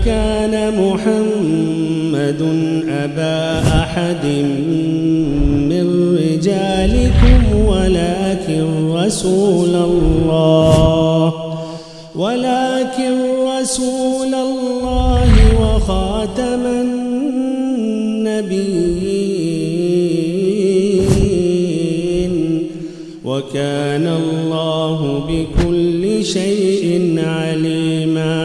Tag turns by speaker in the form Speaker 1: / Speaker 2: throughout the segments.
Speaker 1: كان محمد أبا أحد من رجالكم ولكن رسول الله وخاتم النبيين وكان الله بكل شيء عليما.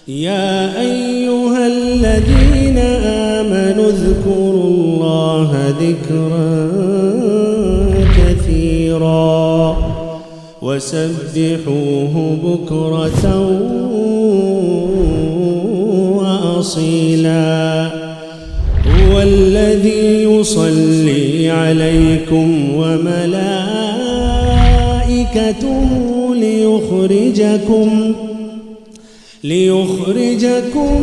Speaker 1: يا أيها الذين آمنوا اذكروا الله ذكرا كثيرا وسبحوه بكرة وأصيلا. هو الذي يصلي عليكم وملائكته ليخرجكم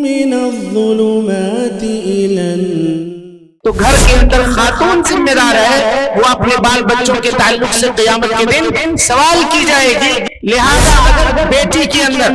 Speaker 1: من الظلمات إلى النور.
Speaker 2: تو گھر کے اندر خاتون ذمہ دار ہے، وہ اپنے بال بچوں کے تعلق سے قیامت کے دن سوال کی جائے گی. لہذا اگر بیٹی کے اندر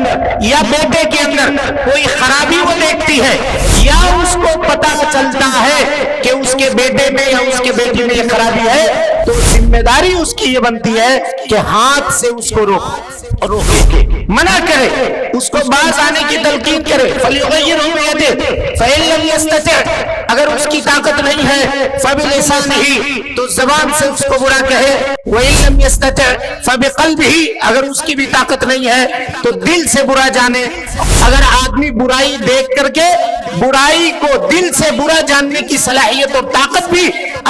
Speaker 2: یا بیٹے کے اندر کوئی خرابی وہ دیکھتی ہے یا اس کو پتہ چلتا ہے کہ اس کے بیٹے میں یا اس کے بیٹی میں یہ خرابی ہے، تو ذمہ داری اس کی یہ بنتی ہے کہ ہاتھ سے اس کو روکے، منع کرے، اس کو باز آنے کی تلقین کرے. فَلْيُغَيِّرْهُ بِيَدِهِ فَإِن لَّمْ يَسْتَطِعْ، اگر اس کی طاقت نہیں ہے فَبِلِسَانِهِ، تو زبان سے اس کو برا کہے. وَإِن لَّمْ يَسْتَطِعْ فَبِقَلْبِهِ، اگر اس کی بھی طاقت نہیں ہے تو دل سے برا جانے. اگر آدمی برائی دیکھ کر کے برائی کو دل سے برا جاننے کی صلاحیت اور طاقت بھی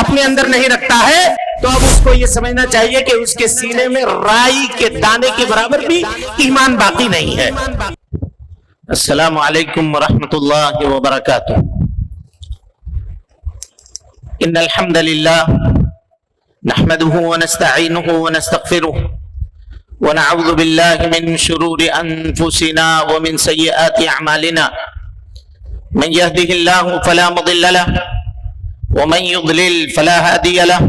Speaker 2: اپنے اندر نہیں رکھتا ہے، تو اب اس کو یہ سمجھنا چاہیے کہ اس کے سینے میں رائی کے دانے کے برابر بھی ایمان باقی نہیں ہے. السلام علیکم ورحمۃ اللہ وبرکاتہ. ان الحمد للہ نحمده ونستعینه ونستغفره ونعوذ باللہ من شرور انفسنا ومن سیئات اعمالنا. من يهده الله فلا مضل له ومن يضلل فلا هادي له.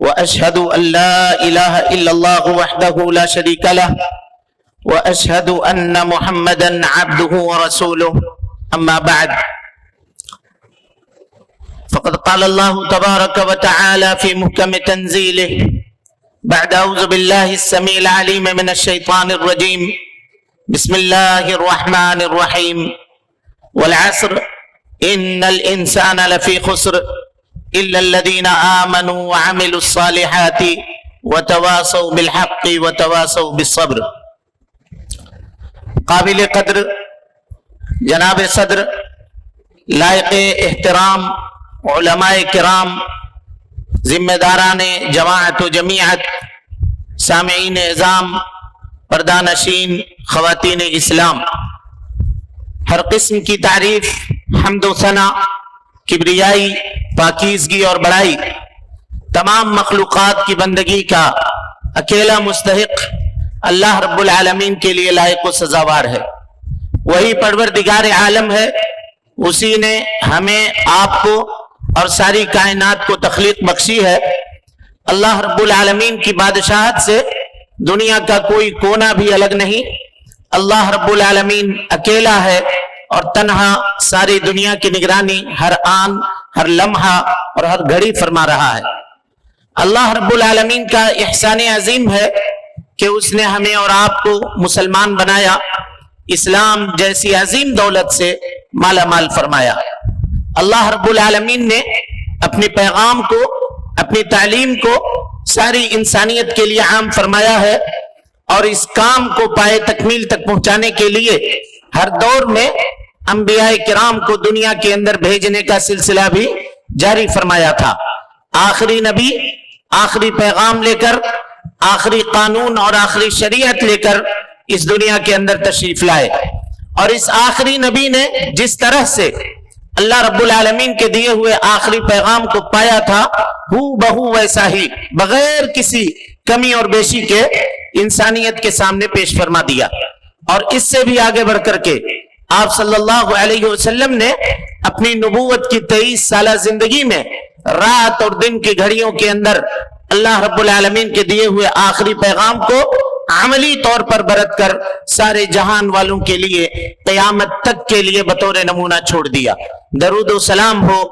Speaker 2: وأشهد أن لا إله إلا الله وحده لا شريك له وأشهد أن محمدا عبده ورسوله. أما بعد، فقد قال الله تبارك وتعالى في محكم تنزيله بعد أعوذ بالله السميع العليم من الشيطان الرجيم. بسم الله الرحمن الرحيم. والعصر إن الإنسان لفي خسر إلا الذين آمنوا وعملوا الصالحات وتواصوا بالحق وتواصوا بالصبر. قابل قدر جناب صدر، لائق احترام علماء کرام، ذمہ داران جماعت و جمیعت، سامعین اعظام، پردہ نشین، خواتین اسلام، ہر قسم کی تعریف، حمد و ثنا، کبریائی، پاکیزگی اور بڑائی تمام مخلوقات کی بندگی کا اکیلا مستحق اللہ رب العالمین کے لیے لائق و سزاوار ہے. وہی پروردگار عالم ہے، اسی نے ہمیں، آپ کو اور ساری کائنات کو تخلیق بخشی ہے. اللہ رب العالمین کی بادشاہت سے دنیا کا کوئی کونا بھی الگ نہیں. اللہ رب العالمین اکیلا ہے اور تنہا ساری دنیا کی نگرانی ہر آن، ہر لمحہ اور ہر گھڑی فرما رہا ہے. اللہ رب العالمین کا احسان عظیم ہے کہ اس نے ہمیں اور آپ کو مسلمان بنایا، اسلام جیسی عظیم دولت سے مالا مال فرمایا. اللہ رب العالمین نے اپنے پیغام کو، اپنی تعلیم کو ساری انسانیت کے لیے عام فرمایا ہے، اور اس کام کو پائے تکمیل تک پہنچانے کے لیے ہر دور میں انبیاء کرام کو دنیا کے اندر بھیجنے کا سلسلہ بھی جاری فرمایا تھا. آخری نبی آخری پیغام لے کر، آخری قانون اور آخری شریعت لے کر اس دنیا کے اندر تشریف لائے، اور اس آخری نبی نے جس طرح سے اللہ رب العالمین کے دیے ہوئے آخری پیغام کو پایا تھا، ہو بہو ویسا ہی بغیر کسی کمی اور بیشی کے انسانیت کے سامنے پیش فرما دیا. اور اس سے بھی آگے بڑھ کر کے آپ صلی اللہ علیہ وسلم نے اپنی نبوت کی 23 سالہ زندگی میں رات اور دن کی گھڑیوں کے اندر اللہ رب العالمین کے دیے ہوئے آخری پیغام کو عملی طور پر برت کر سارے جہان والوں کے لیے قیامت تک کے لیے بطور نمونہ چھوڑ دیا۔ درود و سلام ہو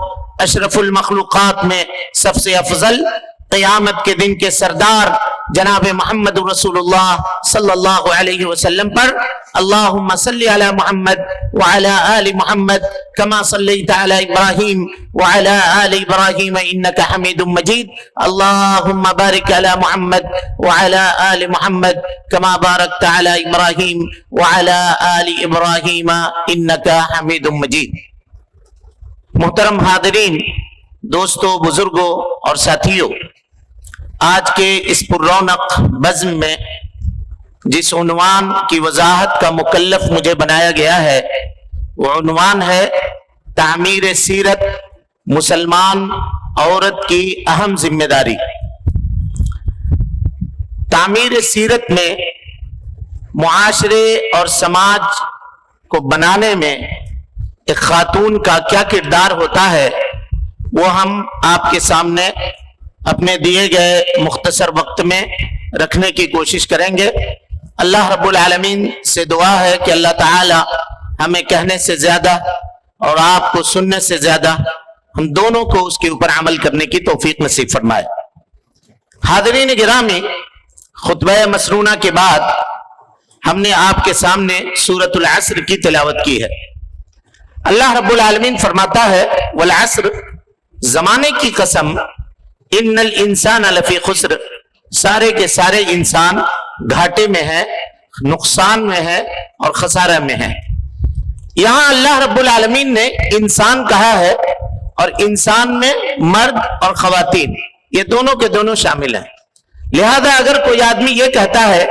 Speaker 2: اشرف المخلوقات میں سب سے افضل، قیامت کے دن کے سردار جناب محمد رسول اللہ صلی اللہ علیہ وسلم پر۔ اللہم صلی علی محمد وعلی آل محمد کما صلیت علی ابراہیم وعلی آل ابراہیم انک حمید مجید۔ اللہم بارک علی محمد وعلی آل محمد کما بارکت علی ابراہیم وعلی آل ابراہیم انک حمید مجید۔ محترم حاضرین، دوستو، بزرگوں اور ساتھیوں، آج کے اس پر رونق بزم میں جس عنوان کی وضاحت کا مکلف مجھے بنایا گیا ہے وہ عنوان ہے تعمیر سیرت، مسلمان عورت کی اہم ذمہ داری۔ تعمیر سیرت میں معاشرے اور سماج کو بنانے میں ایک خاتون کا کیا کردار ہوتا ہے وہ ہم آپ کے سامنے اپنے دیے گئے مختصر وقت میں رکھنے کی کوشش کریں گے۔ اللہ رب العالمین سے دعا ہے کہ اللہ تعالی ہمیں کہنے سے زیادہ اور آپ کو سننے سے زیادہ ہم دونوں کو اس کے اوپر عمل کرنے کی توفیق نصیب فرمائے۔ حاضرین گرامی، خطبہ مسنونہ کے بعد ہم نے آپ کے سامنے سورۃ العصر کی تلاوت کی ہے۔ اللہ رب العالمین فرماتا ہے والعصر، زمانے کی قسم، ان الانسان لفی خسر، سارے کے سارے انسان گھاٹے میں ہیں، نقصان میں ہے اور خسارہ میں ہے۔ یہاں اللہ رب العالمین نے انسان کہا ہے اور انسان میں مرد اور خواتین یہ دونوں کے دونوں شامل ہیں۔ لہذا اگر کوئی آدمی یہ کہتا ہے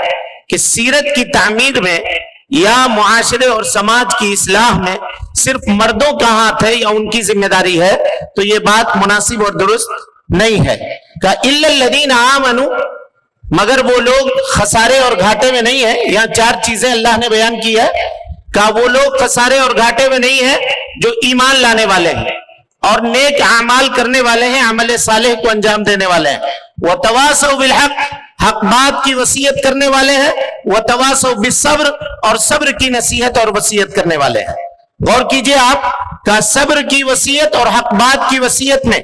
Speaker 2: کہ سیرت کی تعمیر میں یا معاشرے اور سماج کی اصلاح میں صرف مردوں کا ہاتھ ہے یا ان کی ذمہ داری ہے تو یہ بات مناسب اور درست نہیں ہے۔ کہ الا الذین آمنوا، مگر وہ لوگ خسارے اور گھاٹے میں نہیں ہیں۔ یہاں چار چیزیں اللہ نے بیان کی ہے کہ وہ لوگ خسارے اور گھاٹے میں نہیں ہیں جو ایمان لانے والے ہیں اور نیک اعمال کرنے والے ہیں، عمل صالح کو انجام دینے والے ہیں۔ وتواصوا بالحق، حق بات کی وصیت کرنے والے ہیں۔ وتواصوا بالصبر، اور صبر کی نصیحت اور وصیت کرنے والے ہیں۔ غور کیجئے آپ کہ صبر کی وصیت اور حق بات کی وصیت میں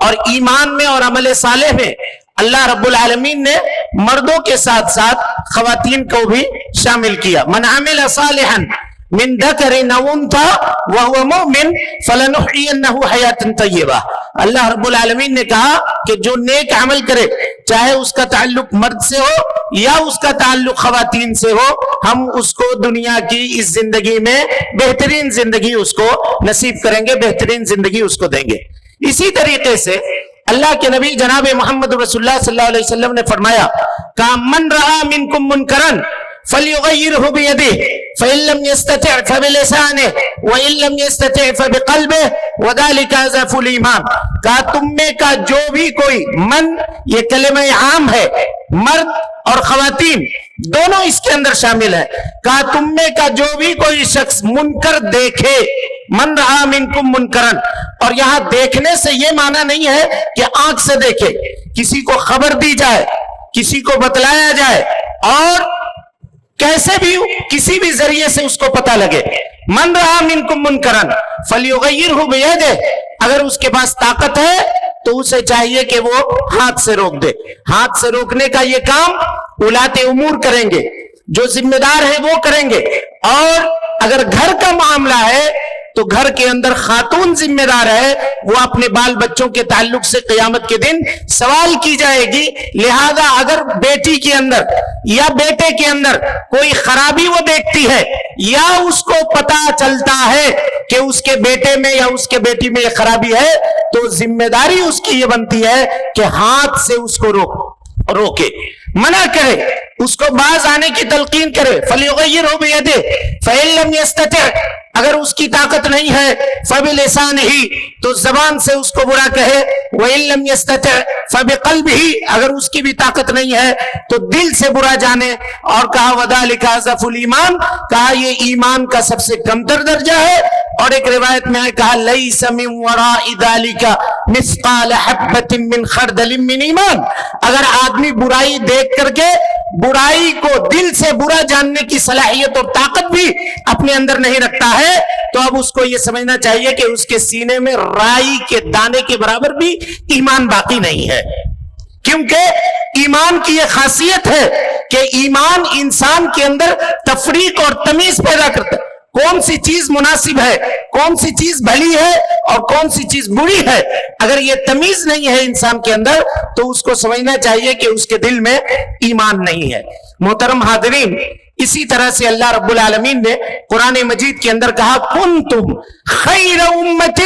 Speaker 2: اور ایمان میں اور عمل صالح میں اللہ رب العالمین نے مردوں کے ساتھ ساتھ خواتین کو بھی شامل کیا۔ من عمل صالحا من ذکر او انثى وهو مؤمن فلنحيينه حیاة طیبہ۔ اللہ رب العالمین نے کہا کہ جو نیک عمل کرے، چاہے اس کا تعلق مرد سے ہو یا اس کا تعلق خواتین سے ہو، ہم اس کو دنیا کی اس زندگی میں بہترین زندگی اس کو نصیب کریں گے، بہترین زندگی اس کو دیں گے۔ اسی طریقے سے اللہ کے نبی جناب محمد رسول اللہ صلی اللہ علیہ وسلم نے فرمایا کہ من رأى منکم منکرا فلیغیرہ بیدہ فإن لم يستطع فبلسانہ وإن لم يستطع فبقلبہ وذلک اضعف الایمان۔ کہا تم میں کا جو بھی کوئی، من یہ کلمہ عام ہے، مرد اور خواتین دونوں اس کے اندر شامل ہیں۔ کہا تم میں کا جو بھی کوئی شخص منکر دیکھے، من رہا منکم منکرن، اور یہاں دیکھنے سے یہ معنی نہیں ہے کہ آنکھ سے دیکھے، کسی کو خبر دی جائے، کسی کو بتلایا جائے اور کیسے بھی کسی بھی ذریعے سے اس کو پتہ لگے۔ من رہا منکم منکرن فلیغیرہ بیدہ، اگر اس کے پاس طاقت ہے تو اسے چاہیے کہ وہ ہاتھ سے روک دے۔ ہاتھ سے روکنے کا یہ کام اولاد امور کریں گے، جو ذمہ دار ہے وہ کریں گے۔ اور اگر گھر کا معاملہ ہے تو گھر کے اندر خاتون ذمہ دار ہے، وہ اپنے بال بچوں کے تعلق سے قیامت کے دن سوال کی جائے گی۔ لہذا اگر بیٹی کے اندر یا بیٹے کے اندر کوئی خرابی وہ دیکھتی ہے یا اس کو پتا چلتا ہے کہ اس کے بیٹے میں یا اس کے بیٹی میں یہ خرابی ہے تو ذمہ داری اس کی یہ بنتی ہے کہ ہاتھ سے اس کو روکے، منع کرے، اس کو باز آنے کی تلقین کرے۔ فلیغیرہ بیدہ فإن لم يستطع، اگر اس کی طاقت نہیں ہے فبلسانہ، تو زبان سے اس کو برا کہے۔ وإن لم يستطع فبقلبہ، اگر اس کی بھی طاقت نہیں ہے تو دل سے برا جانے۔ اور کہا وذلک اضعف الایمان، کہا یہ ایمان کا سب سے کمتر درجہ ہے اور ایک روایت میں ہے کہا لیس من وراء ذالک مثقال حبۃ من خردل من ایمان. اگر آدمی برائی دیکھ کر کے برائی کو دل سے برا جاننے کی صلاحیت اور طاقت بھی اپنے اندر نہیں رکھتا ہے تو اب اس کو یہ سمجھنا چاہیے کہ اس کے سینے میں رائی کے دانے کے برابر بھی ایمان باقی نہیں ہے. کیونکہ ایمان کی یہ خاصیت ہے کہ ایمان انسان کے اندر تفریق اور تمیز پیدا کرتا ہے. کون سی چیز مناسب ہے, کون سی چیز بھلی ہے اور کون سی چیز بری ہے. اگر یہ تمیز نہیں ہے انسان کے اندر تو اس کو سمجھنا چاہیے کہ اس کے دل میں ایمان نہیں ہے. محترم حاضرین, اسی طرح سے اللہ رب العالمین نے قرآن مجید کے اندر کہا کنتم خیر امت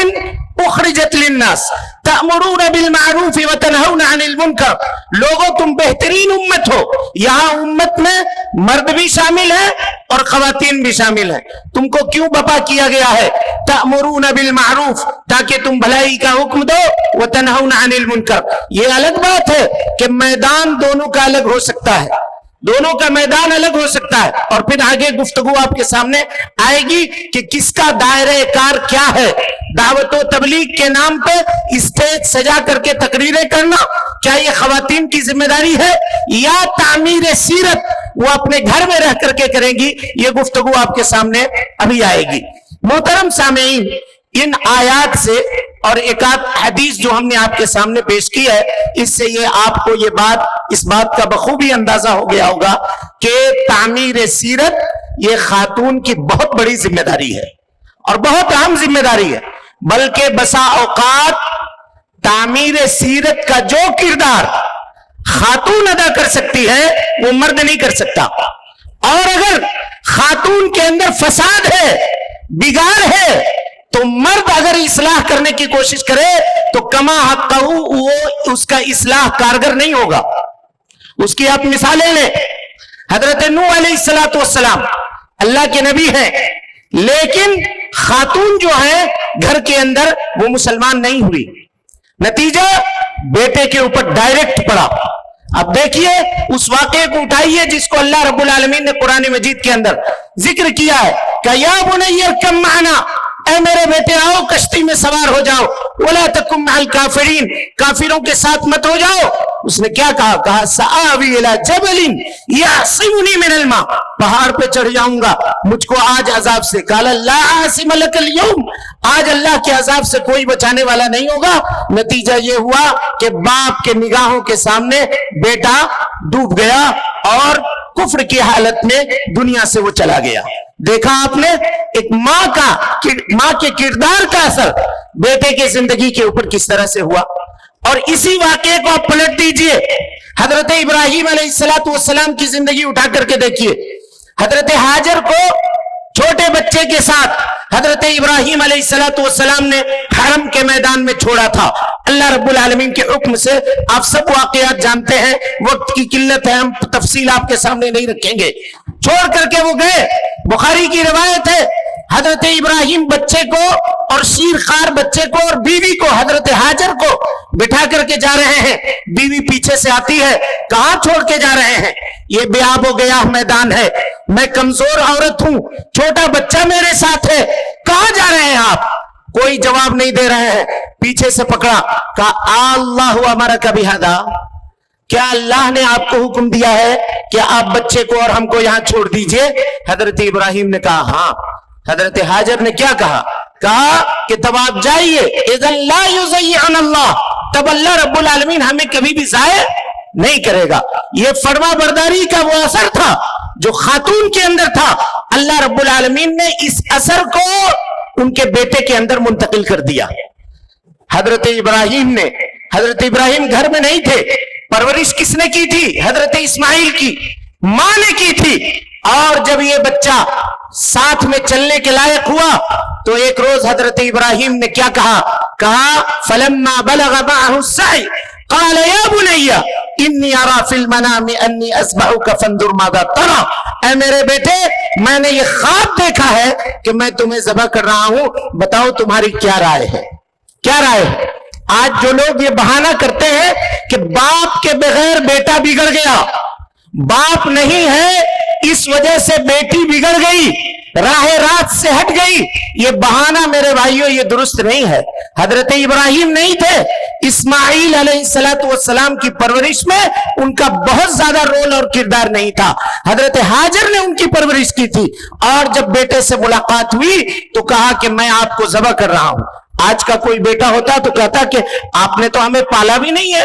Speaker 2: اخرجت للناس تأمرون بالمعروف وتنہون عن المنکر. لوگوں تم بہترین امت ہو. یہاں امت میں مرد بھی شامل ہے اور خواتین بھی شامل ہیں. تم کو کیوں بپا کیا گیا ہے؟ تأمرون بالمعروف, تاکہ تم بھلائی کا حکم دو, وتنہون عن المنکر. یہ الگ بات ہے کہ میدان دونوں کا الگ ہو سکتا ہے, دونوں کا میدان الگ ہو سکتا ہے. اور پھر آگے گفتگو آپ کے سامنے آئے گی کہ کس کا دائرہ کار کیا ہے. دعوت و تبلیغ کے نام پہ اسٹیج سجا کر کے تقریریں کرنا کیا یہ خواتین کی ذمہ داری ہے یا تعمیر سیرت وہ اپنے گھر میں رہ کر کے کریں گی؟ یہ گفتگو آپ کے سامنے ابھی آئے گی. محترم سامعین, ان آیات سے اور ایک آدھ حدیث جو ہم نے آپ کے سامنے پیش کی ہے, اس سے یہ آپ کو اس بات کا بخوبی اندازہ ہو گیا ہوگا کہ تعمیر سیرت یہ خاتون کی بہت بڑی ذمہ داری ہے اور بہت اہم ذمہ داری ہے. بلکہ بسا اوقات تعمیر سیرت کا جو کردار خاتون ادا کر سکتی ہے وہ مرد نہیں کر سکتا. اور اگر خاتون کے اندر فساد ہے, بگاڑ ہے, تو مرد اگر اصلاح کرنے کی کوشش کرے تو کما حقہ وہ اس کا اصلاح کارگر نہیں ہوگا. اس کی آپ مثالیں لیں. حضرت نوح علیہ السلام اللہ کے نبی ہیں, لیکن خاتون جو ہے گھر کے اندر وہ مسلمان نہیں ہوئی. نتیجہ بیٹے کے اوپر ڈائریکٹ پڑا. اب دیکھیے اس واقعے کو اٹھائیے جس کو اللہ رب العالمین نے قرآن مجید کے اندر ذکر کیا ہے کہ یا بنی ارکب معنا, اے میرے بیٹے آؤ کشتی میں سوار ہو جاؤ, ولا تکن مع الکافرین, کافروں کے ساتھ مت ہو جاؤ. اس نے کیا کہا؟ کہا سآوی الی جبل یعصمنی من الماء, پہاڑ پہ چڑھ جاؤں گا مجھ کو آج عذاب سے. قال لا عاصم لک اليوم, آج اللہ کے عذاب سے کوئی بچانے والا نہیں ہوگا. نتیجہ یہ ہوا کہ باپ کے نگاہوں کے سامنے بیٹا ڈوب گیا اور کفر کی حالت میں دنیا سے وہ چلا گیا. دیکھا آپ نے ایک ماں کے کردار کا اثر بیٹے کی زندگی کے اوپر کس طرح سے ہوا. اور اسی واقعے کو آپ پلٹ دیجئے, حضرت ابراہیم علیہ السلام کی زندگی اٹھا کر کے دیکھیے. حضرت ہاجر کو چھوٹے بچے کے ساتھ حضرت ابراہیم علیہ السلام نے حرم کے میدان میں چھوڑا تھا. اللہ رب العالمین کے حکم سے. آپ سب واقعات جانتے ہیں, وقت کی قلت ہے, ہم تفصیل آپ کے سامنے نہیں رکھیں گے. چھوڑ کر کے وہ گئے. بخاری کی روایت ہے حضرت ابراہیم بچے کو اور شیر خوار بچے کو اور بیوی کو حضرت ہاجر کو بٹھا کر کے جا رہے ہیں. بیوی پیچھے سے آتی ہے, کہاں چھوڑ کے جا رہے ہیں؟ یہ بے آب و گیاہ میدان ہے, میں کمزور عورت ہوں, چھوٹا بچہ میرے ساتھ ہے, کہاں جا رہے ہیں آپ؟ کوئی جواب نہیں دے رہے ہیں. پیچھے سے پکڑا, کہا اللہ امرک بہذا, کیا اللہ نے آپ کو حکم دیا ہے کہ آپ بچے کو اور ہم کو یہاں چھوڑ دیجئے؟ حضرت ابراہیم نے کہا ہاں. حضرت ہاجر نے کیا کہا؟ کہا کہ تب آپ جائیے, اذن لا یضیعن اللہ, تب اللہ رب العالمین ہمیں کبھی بھی ضائع نہیں کرے گا. یہ فرما برداری کا وہ اثر تھا جو خاتون کے اندر تھا. اللہ رب العالمین نے اس اثر کو ان کے بیٹے کے اندر منتقل کر دیا. حضرت ابراہیم گھر میں نہیں تھے, پرورش کس نے کی تھی؟ حضرت اسماعیل کی ماں نے کی تھی. اور جب یہ بچہ ساتھ میں چلنے کے لائق ہوا تو ایک روز حضرت ابراہیم نے کیا کہا؟ کہا فلما بلغ معه السعي قال يا بني اني ارى في المنام اني اذبحك فانظر ماذا ترى. اے میرے بیٹے, میں نے یہ خواب دیکھا ہے کہ میں تمہیں ذبح کر رہا ہوں, بتاؤ تمہاری کیا رائے ہے؟ کیا رائے ہے؟ آج جو لوگ یہ بہانہ کرتے ہیں کہ باپ کے بغیر بیٹا بگڑ گیا, باپ نہیں ہے اس وجہ سے بیٹی بگڑ گئی، راہ رات سے ہٹ گئی، یہ بہانہ میرے بھائیوں یہ درست نہیں ہے۔ حضرت ابراہیم نہیں تھے، اسماعیل علیہ السلام کی پرورش میں ان کا بہت زیادہ رول اور کردار نہیں تھا، حضرت ہاجر نے ان کی پرورش کی تھی، اور جب بیٹے سے ملاقات ہوئی تو کہا کہ میں آپ کو ذبح کر رہا ہوں۔ آج کا کوئی بیٹا ہوتا تو کہتا کہ آپ نے تو ہمیں پالا بھی نہیں ہے،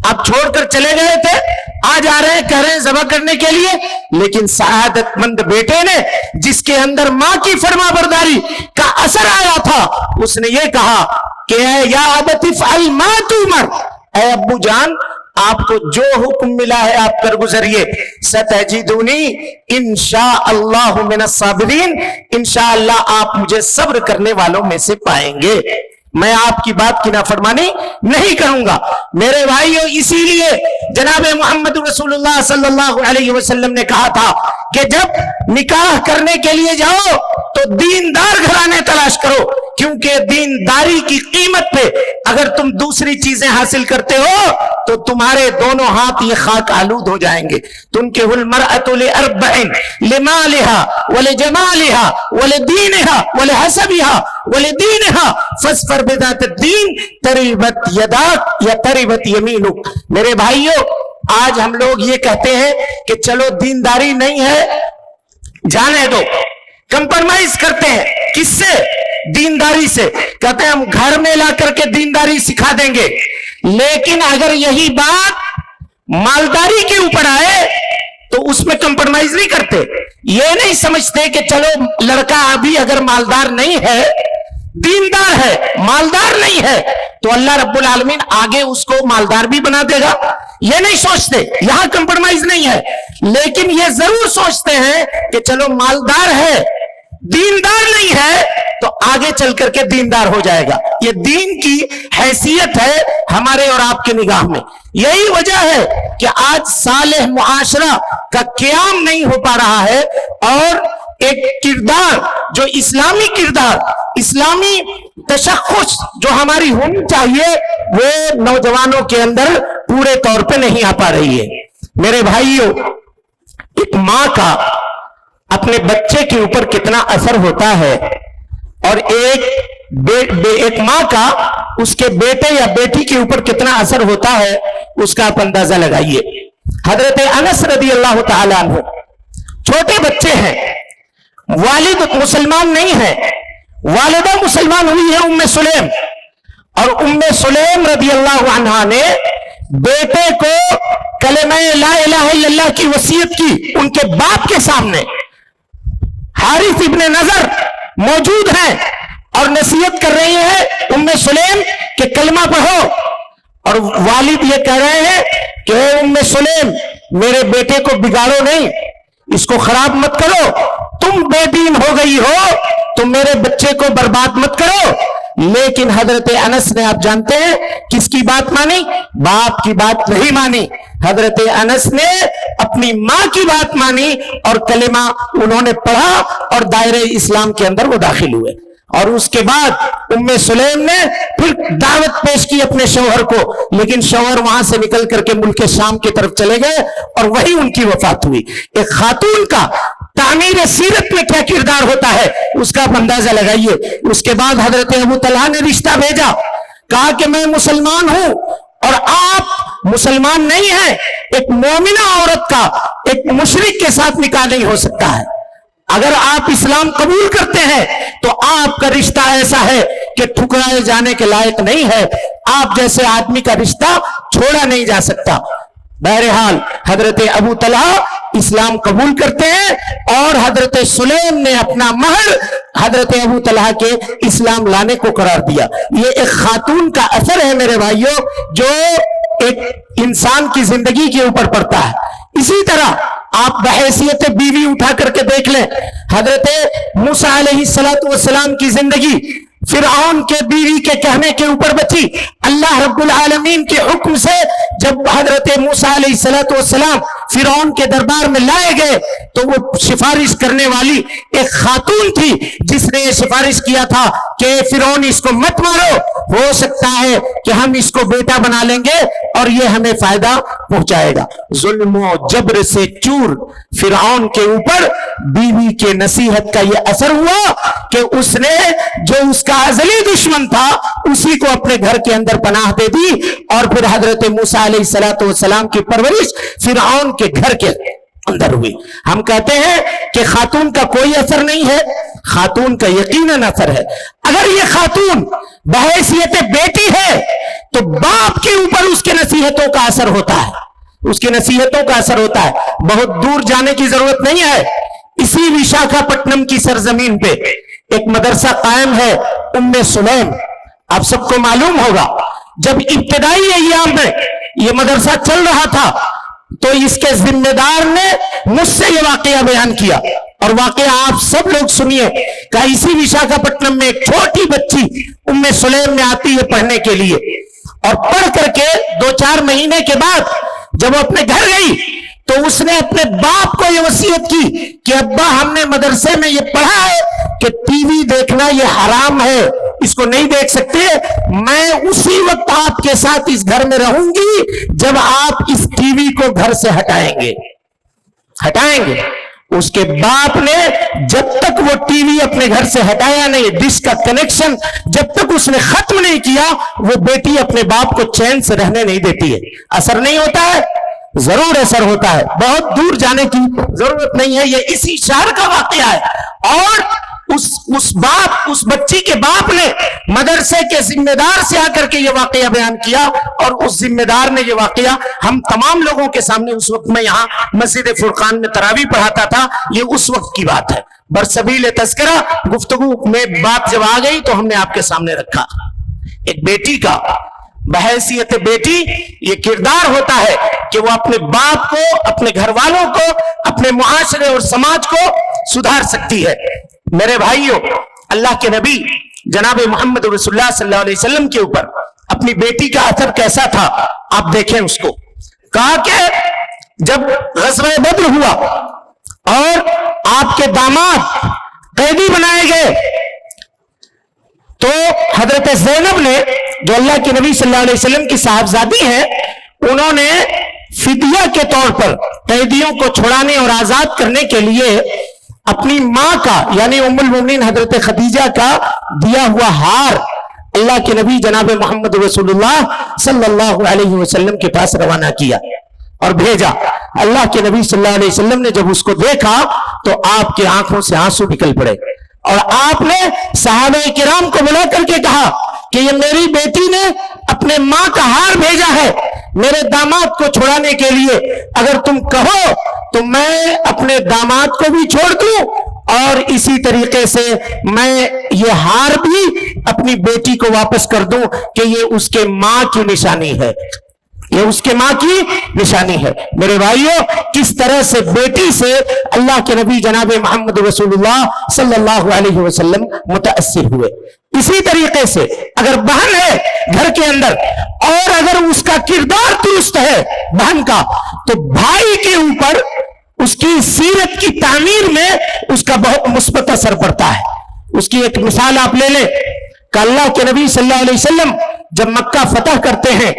Speaker 2: آپ چھوڑ کر چلے گئے تھے، آج آ رہے ہیں کہہ رہے ہیں ذبح کرنے کے لیے۔ لیکن سعادت مند بیٹے نے، جس کے اندر ماں کی فرما برداری کا اثر آیا تھا، اس نے یہ کہا کہ اے یا ابت افعل ما تؤمر، اے ابو جان آپ کو جو حکم ملا ہے آپ کر گزریے، ستجدونی انشاء اللہ من الصابرین، انشاءاللہ آپ مجھے صبر کرنے والوں میں سے پائیں گے، میں آپ کی بات کی نافرمانی نہیں کروں گا۔ میرے بھائیو، اسی لیے جناب محمد رسول اللہ صلی اللہ علیہ وسلم نے کہا تھا کہ جب نکاح کرنے کے لیے جاؤ تو دیندار گھرانے تلاش کرو، کیونکہ دینداری کی قیمت پہ اگر تم دوسری چیزیں حاصل کرتے ہو تو تمہارے دونوں ہاتھ یہ خاک آلود ہو جائیں گے۔ تنکح المرأۃ لأربع، لمالها ولجمالها ولدینها ولحسبها ولدینها فاظفر بذات الدین تربت یداک یا تربت یمینک۔ میرے بھائیو، آج ہم لوگ یہ کہتے ہیں کہ چلو دینداری نہیں ہے جانے دو، کمپرمائز کرتے ہیں، کس سے؟ دینداری سے، کہتے ہیں ہم گھر میں لا کر کے دینداری سکھا دیں گے۔ لیکن اگر یہی بات مالداری کے اوپر آئے تو اس میں کمپرمائز نہیں کرتے، یہ نہیں سمجھتے کہ چلو لڑکا ابھی اگر مالدار نہیں ہے، دیندار ہے، مالدار نہیں ہے تو اللہ رب العالمین آگے اس کو مالدار بھی بنا دے گا، یہ نہیں سوچتے، یہاں کمپرمائز نہیں ہے۔ لیکن یہ ضرور سوچتے ہیں کہ چلو مالدار ہے، دیندار نہیں ہے تو آگے چل کر کے دیندار ہو جائے گا۔ یہ دین کی حیثیت ہے ہمارے اور آپ کے نگاہ میں۔ یہی وجہ ہے کہ آج صالح معاشرہ کا قیام نہیں ہو پا رہا ہے، اور ایک کردار جو اسلامی کردار، اسلامی تشخص جو ہماری ہونی چاہیے، وہ نوجوانوں کے اندر پورے طور پہ نہیں آ پا رہی ہے۔ میرے بھائیوں، ایک ماں کا اپنے بچے کے اوپر کتنا اثر ہوتا ہے، اور ایک ماں کا اس کے بیٹے یا بیٹی کے اوپر کتنا اثر ہوتا ہے، اس کا آپ اندازہ لگائیے۔ حضرت انس رضی اللہ تعالیٰ عنہ چھوٹے بچے ہیں، والد مسلمان نہیں ہے، والدہ مسلمان ہوئی ہے ام سلیم، اور ام سلیم رضی اللہ عنہا نے بیٹے کو کلمہ لا الہ الا اللہ کی وصیت کی ان کے باپ کے سامنے۔ حارث ابن نظر موجود ہیں اور نصیحت کر رہی ہے ام سلیم کہ کلمہ پڑھو، اور والد یہ کہہ رہے ہیں کہ اے ام سلیم میرے بیٹے کو بگاڑو نہیں، اس کو خراب مت کرو، تم بے دین ہو گئی ہو تو میرے بچے کو برباد مت کرو۔ لیکن حضرت انس نے، آپ جانتے ہیں کس کی بات مانی؟ باپ کی بات نہیں مانی، حضرت انس نے اپنی ماں کی بات مانی اور کلمہ انہوں نے پڑھا اور دائرہ اسلام کے اندر وہ داخل ہوئے۔ اور اس کے بعد ام سلیم نے پھر دعوت پیش کی اپنے شوہر کو، لیکن شوہر وہاں سے نکل کر کے ملک شام کی طرف چلے گئے اور وہی ان کی وفات ہوئی۔ ایک خاتون کا تعمیر سیرت میں کیا کردار ہوتا ہے اس کا آپ اندازہ لگائیے۔ اس کے بعد حضرت ابو طلحہ نے رشتہ بھیجا، کہا کہ میں مسلمان ہوں اور آپ مسلمان نہیں ہیں، ایک مومنہ عورت کا ایک مشرک کے ساتھ نکاح نہیں ہو سکتا ہے، اگر آپ اسلام قبول کرتے ہیں تو آپ کا رشتہ ایسا ہے کہ ٹھکرائے جانے کے لائق نہیں ہے، آپ جیسے آدمی کا رشتہ چھوڑا نہیں جا سکتا۔ بہرحال حضرت ابو طلحہ اسلام قبول کرتے ہیں اور حضرت سلیم نے اپنا مہر حضرت ابو طلحہ کے اسلام لانے کو قرار دیا۔ یہ ایک خاتون کا اثر ہے میرے بھائیوں جو ایک انسان کی زندگی کے اوپر پڑتا ہے۔ اسی طرح آپ بحیثیت بیوی اٹھا کر کے دیکھ لیں، حضرت موسیٰ علیہ السلام کی زندگی،
Speaker 3: فرعون کے بیوی کے کہنے کے اوپر بچی. اللہ رب العالمین کے حکم سے جب حضرت موسیٰ علیہ السلام فرعون کے دربار میں لائے گئے تو وہ سفارش کرنے والی ایک خاتون تھی جس نے یہ سفارش کیا تھا کہ فرعون اس کو مت مارو, ہو سکتا ہے کہ ہم اس کو بیٹا بنا لیں گے اور یہ ہمیں فائدہ پہنچائے گا. ظلم و جبر سے چور فرعون کے اوپر بیوی کے نصیحت کا یہ اثر ہوا کہ اس نے جو اس کا ازلی دشمن تھا اسی کو اپنے گھر کے اندر پناہ دے دی, اور پھر حضرت موسیٰ علیہ السلام کی پرورش فرعون کے گھر کے اندر ہوئی. ہم کہتے ہیں کہ خاتون کا کوئی اثر نہیں ہے, خاتون کا یقیناً اثر ہے. اگر یہ خاتون بحیثیت بیٹی ہے تو باپ کے اوپر اس کے نصیحتوں کا اثر ہوتا ہے, اس کی نصیحتوں کا اثر ہوتا ہے. بہت دور جانے کی ضرورت نہیں ہے, اسی وشاکھاپٹنم کی سرزمین پہ ایک مدرسہ قائم ہے ام سلیم. آپ سب کو معلوم ہوگا جب ابتدائی ایام میں یہ مدرسہ چل رہا تھا تو اس کے ذمہ دار نے مجھ سے یہ واقعہ بیان کیا, اور واقعہ آپ سب لوگ سنیے کہ اسی وشاکھاپٹنم میں ایک چھوٹی بچی ام سلیم میں آتی ہے پڑھنے کے لیے, اور پڑھ کر کے 2-4 مہینے کے بعد جب وہ اپنے گھر گئی تو اس نے اپنے باپ کو یہ وصیت کی کہ ابا ہم نے مدرسے میں یہ پڑھا ہے کہ ٹی وی دیکھنا یہ حرام ہے, اس کو نہیں دیکھ سکتے, میں اسی وقت آپ کے ساتھ اس گھر میں رہوں گی جب آپ اس ٹی وی کو گھر سے ہٹائیں گے. اس کے باپ نے جب تک وہ ٹی وی اپنے گھر سے ہٹایا نہیں, ڈش کا کنیکشن جب تک اس نے ختم نہیں کیا, وہ بیٹی اپنے باپ کو چین سے رہنے نہیں دیتی ہے. اثر نہیں ہوتا ہے؟ ضرور اثر ہوتا ہے, بہت دور جانے کی ضرورت نہیں ہے, یہ اسی شہر کا واقعہ ہے. اور اس بچی کے باپ نے مدرسے کے ذمہ دار سے آ کر کے یہ واقعہ بیان کیا, اور اس ذمہ دار نے یہ واقعہ ہم تمام لوگوں کے سامنے, اس وقت میں یہاں مسجد فرقان میں تراویح پڑھاتا تھا, یہ اس وقت کی بات ہے. برسبیل تذکرہ گفتگو میں بات جب آ گئی تو ہم نے آپ کے سامنے رکھا. ایک بیٹی کا بحیثیت بیٹی یہ کردار ہوتا ہے کہ وہ اپنے باپ کو, اپنے گھر والوں کو, اپنے معاشرے اور سماج کو سدھار سکتی ہے. میرے بھائیوں, اللہ کے نبی جناب محمد رسول اللہ صلی اللہ علیہ وسلم کے اوپر اپنی بیٹی کا اثر کیسا تھا آپ دیکھیں. اس کو کہا کہ جب غزوہ بدر ہوا اور آپ کے داماد قیدی بنائے گئے تو حضرت زینب نے, جو اللہ کے نبی صلی اللہ علیہ وسلم کی صاحبزادی ہیں, انہوں نے فدیہ کے طور پر قیدیوں کو چھڑانے اور آزاد کرنے کے لیے اپنی ماں کا یعنی ام المومنین حضرت خدیجہ کا دیا ہوا ہار اللہ کے نبی جناب محمد رسول اللہ صلی اللہ علیہ وسلم کے پاس روانہ کیا اور بھیجا. اللہ کے نبی صلی اللہ علیہ وسلم نے جب اس کو دیکھا تو آپ کے آنکھوں سے آنسو نکل پڑے, اور آپ نے صحابہ کرام کو بلا کر کے کہا کہ یہ میری بیٹی نے اپنے ماں کا ہار بھیجا ہے میرے داماد کو چھڑانے کے لیے, اگر تم کہو تو میں اپنے داماد کو بھی چھوڑ دوں اور اسی طریقے سے میں یہ ہار بھی اپنی بیٹی کو واپس کر دوں کہ یہ اس کے ماں کی نشانی ہے, یہ اس کے ماں کی نشانی ہے. میرے بھائیوں, کس طرح سے بیٹی سے اللہ کے نبی جناب محمد رسول اللہ صلی اللہ علیہ وسلم متاثر ہوئے. اسی طریقے سے اگر بہن ہے گھر کے اندر اور اگر اس کا کردار درست ہے بہن کا, تو بھائی کے اوپر اس کی سیرت کی تعمیر میں اس کا بہت مثبت اثر پڑتا ہے. اس کی ایک مثال آپ لے لیں کہ اللہ کے نبی صلی اللہ علیہ وسلم جب مکہ فتح کرتے ہیں,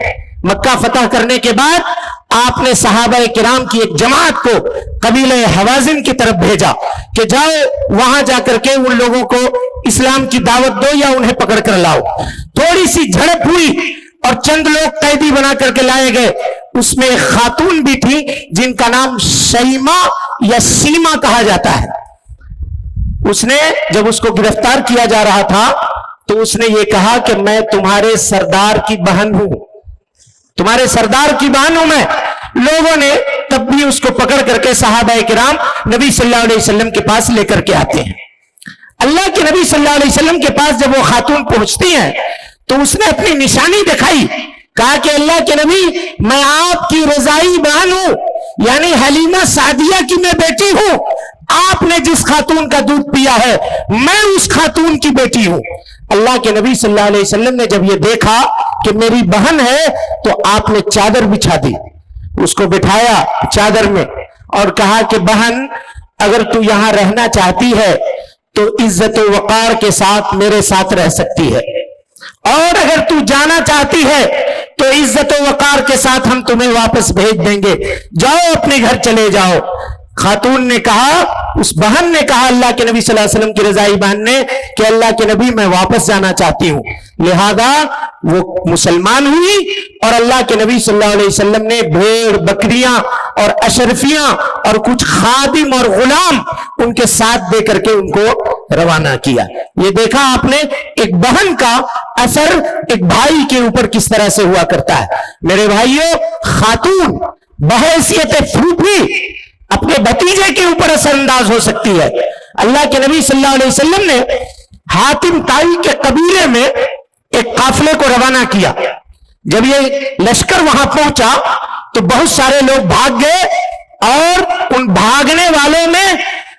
Speaker 3: مکہ فتح کرنے کے بعد آپ نے صحابہ کرام کی ایک جماعت کو قبیلہ حوازن کی طرف بھیجا کہ جاؤ وہاں جا کر کے ان لوگوں کو اسلام کی دعوت دو یا انہیں پکڑ کر لاؤ. تھوڑی سی جھڑپ ہوئی اور چند لوگ قیدی بنا کر کے لائے گئے. اس میں ایک خاتون بھی تھی جن کا نام شیما یا سیما کہا جاتا ہے. اس نے جب اس کو گرفتار کیا جا رہا تھا تو اس نے یہ کہا کہ میں تمہارے سردار کی بہن ہوں, تمہارے سردار کی بہن ہوں میں. لوگوں نے تب بھی اس کو پکڑ کر کے صحابہ کرام نبی صلی اللہ علیہ وسلم کے پاس لے کر کے آتے ہیں. اللہ کے نبی صلی اللہ علیہ وسلم کے پاس جب وہ خاتون پہنچتی ہیں تو اس نے اپنی نشانی دکھائی, کہا کہ اللہ کے نبی میں آپ کی رضائی بہن ہوں, یعنی حلیمہ سعدیہ کی میں بیٹی ہوں. آپ نے جس خاتون کا دودھ پیا ہے میں اس خاتون کی بیٹی ہوں. اللہ کے نبی صلی اللہ علیہ وسلم نے جب یہ دیکھا کہ میری بہن ہے تو آپ نے چادر بچھا دی, اس کو بٹھایا چادر میں اور کہا کہ بہن اگر تو یہاں رہنا چاہتی ہے تو عزت و وقار کے ساتھ میرے ساتھ رہ سکتی ہے, اور اگر تو جانا چاہتی ہے تو عزت و وقار کے ساتھ ہم تمہیں واپس بھیج دیں گے, جاؤ اپنے گھر چلے جاؤ. خاتون نے کہا, اس بہن نے کہا اللہ کے نبی صلی اللہ علیہ وسلم کی رضائی بہن نے کہ اللہ کے نبی میں واپس جانا چاہتی ہوں. لہذا وہ مسلمان ہوئی اور اللہ کے نبی صلی اللہ علیہ وسلم نے بھیڑ بکریاں اور اشرفیاں اور کچھ خادم اور غلام ان کے ساتھ دے کر کے ان کو روانہ کیا. یہ دیکھا آپ نے ایک بہن کا اثر ایک بھائی کے اوپر کس طرح سے ہوا کرتا ہے. میرے بھائیوں, خاتون بحیثیت پھوپھی اپنے بھتیجے کے اوپر اثر انداز ہو سکتی ہے. اللہ کے نبی صلی اللہ علیہ وسلم نے حاتم طائی کے قبیلے میں ایک قافلے کو روانہ کیا. جب یہ لشکر وہاں پہنچا تو بہت سارے لوگ بھاگ گئے, اور ان بھاگنے والوں میں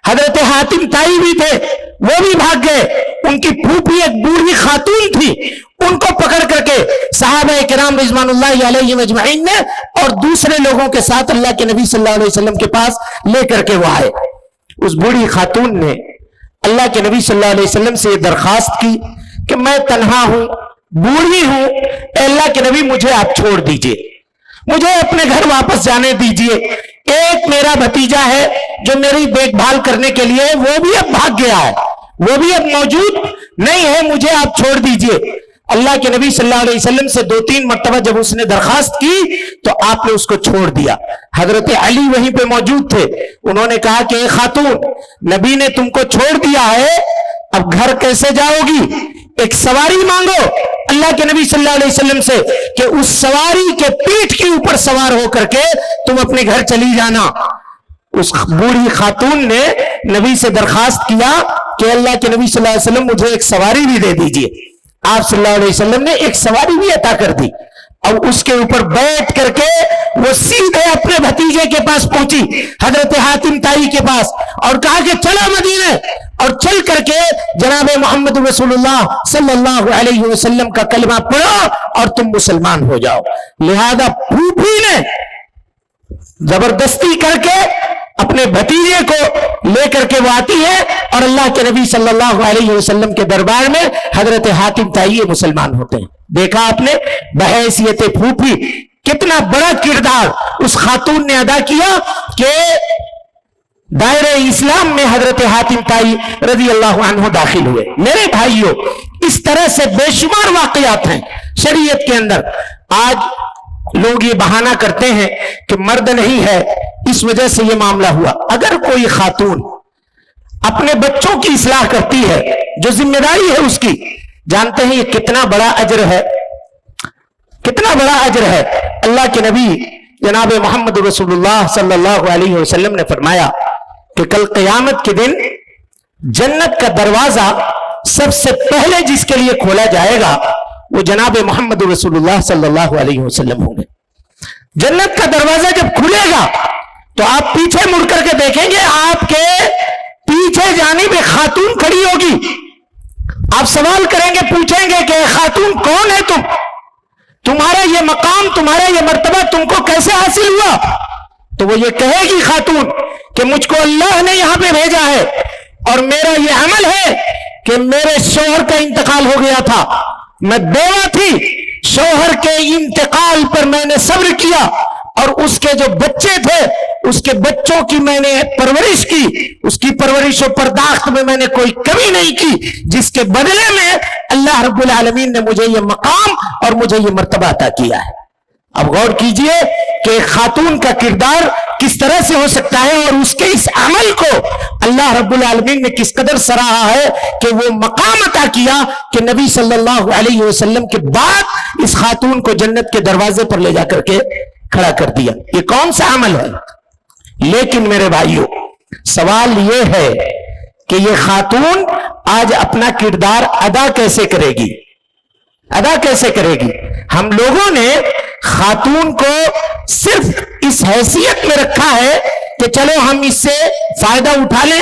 Speaker 3: حضرت حاتم طائی بھی تھے, وہ بھی بھاگ گئے. ان کی پھوپھی ایک بوڑھی خاتون تھی, ان کو پکڑ کر کے صحابہ کرام رضوان اللہ علیہم اجمعین نے اور دوسرے لوگوں کے ساتھ اللہ کے نبی صلی اللہ علیہ وسلم کے پاس لے کر کے وہ آئے. اس بوڑھی خاتون نے اللہ کے نبی صلی اللہ علیہ وسلم سے یہ درخواست کی کہ میں تنہا ہوں, بوڑھی ہوں, اے اللہ کے نبی مجھے آپ چھوڑ دیجئے, مجھے اپنے گھر واپس جانے دیجئے. ایک میرا بھتیجا ہے جو میری دیکھ بھال کرنے کے لیے, وہ بھی اب بھاگ گیا ہے, وہ بھی اب موجود نہیں ہے, مجھے آپ چھوڑ دیجئے. اللہ کے نبی صلی اللہ علیہ وسلم سے 2-3 مرتبہ جب اس نے درخواست کی تو آپ نے اس کو چھوڑ دیا. حضرت علی وہیں پہ موجود تھے, انہوں نے کہا کہ اے خاتون, نبی نے تم کو چھوڑ دیا ہے, اب گھر کیسے جاؤ گی؟ ایک سواری مانگو اللہ کے نبی صلی اللہ علیہ وسلم سے کہ اس سواری کے پیٹھ کے اوپر سوار ہو کر کے تم اپنے گھر چلی جانا. اس بوڑھی خاتون نے نبی سے درخواست کیا کہ اللہ کے نبی صلی اللہ علیہ وسلم مجھے ایک سواری بھی دے دیجئے. آپ صلی اللہ علیہ وسلم نے ایک سواری بھی عطا کر دی, اور اس کے اوپر بیٹھ کر کے وہ سیدھے اپنے بھتیجے کے پاس پہنچی, حضرت حاتم طائی کے پاس, اور کہا کہ چلا مدینے, اور چل کر کے جناب محمد رسول اللہ صلی اللہ علیہ وسلم کا کلمہ پڑھو اور تم مسلمان ہو جاؤ. لہذا پھوپھی نے زبردستی کر کے اپنے بھتیجے کو لے کر کے وہ آتی ہے, اور اللہ کے نبی صلی اللہ علیہ وسلم کے دربار میں حضرت حاتم طائی مسلمان ہوتے ہیں. دیکھا آپ نے بحیثیت پھوپھی کتنا بڑا کردار اس خاتون نے ادا کیا کہ دائرہ اسلام میں حضرت حاتم طائی رضی اللہ عنہ داخل ہوئے. میرے بھائیوں, اس طرح سے بے شمار واقعات ہیں شریعت کے اندر. آج لوگ یہ بہانہ کرتے ہیں کہ مرد نہیں ہے اس وجہ سے یہ معاملہ ہوا. اگر کوئی خاتون اپنے بچوں کی اصلاح کرتی ہے, جو ذمہ داری ہے اس کی, جانتے ہیں یہ کتنا بڑا اجر ہے, کتنا بڑا اجر ہے. اللہ کے نبی جناب محمد رسول اللہ صلی اللہ علیہ وسلم نے فرمایا کہ کل قیامت کے دن جنت کا دروازہ سب سے پہلے جس کے لیے کھولا جائے گا وہ جناب محمد رسول اللہ صلی اللہ علیہ وسلم ہوں گے. جنت کا دروازہ جب کھلے گا تو آپ پیچھے مڑ کر کے دیکھیں گے, آپ کے پیچھے جانب ایک خاتون کھڑی ہوگی. آپ سوال کریں گے, پوچھیں گے کہ خاتون کون ہے تم, تمہارا یہ مقام, تمہارا یہ مرتبہ تم کو کیسے حاصل ہوا؟ تو وہ یہ کہے گی خاتون کہ مجھ کو اللہ نے یہاں پہ بھیجا ہے, اور میرا یہ عمل ہے کہ میرے شوہر کا انتقال ہو گیا تھا, میں بیوہ تھی, شوہر کے انتقال پر میں نے صبر کیا, اور اس کے جو بچے تھے اس کے بچوں کی میں نے پرورش کی, اس کی پرورش و پرداخت میں میں نے کوئی کمی نہیں کی, جس کے بدلے میں اللہ رب العالمین نے مجھے یہ مقام اور مجھے یہ مرتبہ عطا کیا ہے. اب غور کیجئے کہ خاتون کا کردار کس طرح سے ہو سکتا ہے, اور اس کے اس عمل کو اللہ رب العالمین نے کس قدر سراہا ہے کہ وہ مقام عطا کیا کہ نبی صلی اللہ علیہ وسلم کے بعد اس خاتون کو جنت کے دروازے پر لے جا کر کے کھڑا کر دیا. یہ کون سا عمل ہے؟ لیکن میرے بھائیوں, سوال یہ ہے کہ یہ خاتون آج اپنا کردار ادا کیسے کرے گی, ادا کیسے کرے گی؟ ہم لوگوں نے خاتون کو صرف اس حیثیت میں رکھا ہے کہ چلو ہم اس سے فائدہ اٹھا لیں,